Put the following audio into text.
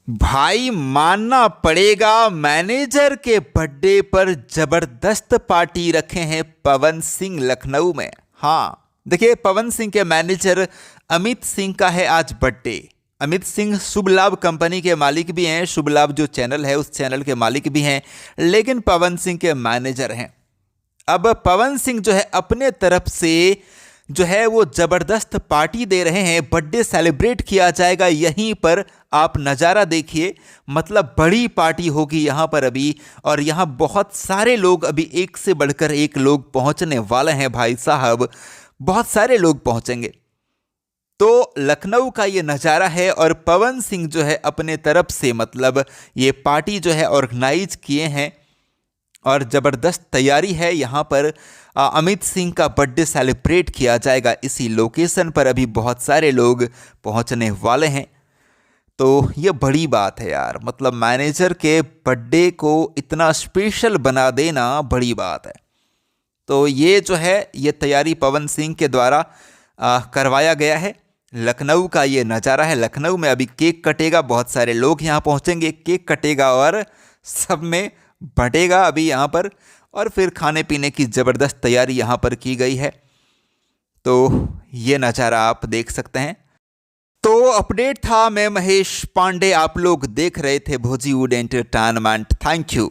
भाई मानना पड़ेगा, मैनेजर के बर्थडे पर जबरदस्त पार्टी रखे हैं पवन सिंह लखनऊ में। हाँ, देखिए, पवन सिंह के मैनेजर अमित सिंह का है आज बर्थडे। अमित सिंह शुभ लाभ कंपनी के मालिक भी हैं, शुभ लाभ जो चैनल है उस चैनल के मालिक भी हैं, लेकिन पवन सिंह के मैनेजर हैं। अब पवन सिंह जो है अपने तरफ से जो है वो जबरदस्त पार्टी दे रहे हैं, बर्थडे सेलिब्रेट किया जाएगा यहीं पर। आप नज़ारा देखिए, मतलब बड़ी पार्टी होगी यहाँ पर अभी, और यहाँ बहुत सारे लोग, अभी एक से बढ़कर एक लोग पहुँचने वाले हैं भाई साहब, बहुत सारे लोग पहुँचेंगे। तो लखनऊ का ये नज़ारा है, और पवन सिंह जो है अपने तरफ से मतलब ये पार्टी जो है ऑर्गेनाइज किए हैं, और ज़बरदस्त तैयारी है यहाँ पर। अमित सिंह का बर्थडे सेलिब्रेट किया जाएगा इसी लोकेशन पर। अभी बहुत सारे लोग पहुँचने वाले हैं, तो ये बड़ी बात है यार। मतलब मैनेजर के बर्थडे को इतना स्पेशल बना देना बड़ी बात है। तो ये जो है ये तैयारी पवन सिंह के द्वारा करवाया गया है। लखनऊ का ये नज़ारा है। लखनऊ में अभी केक कटेगा, बहुत सारे लोग यहाँ पहुँचेंगे, केक कटेगा और सब में बटेगा अभी यहाँ पर, और फिर खाने पीने की ज़बरदस्त तैयारी यहाँ पर की गई है। तो ये नज़ारा आप देख सकते हैं। तो अपडेट था, मैं महेश पांडे, आप लोग देख रहे थे भोजीवुड एंटरटेनमेंट। Thank you.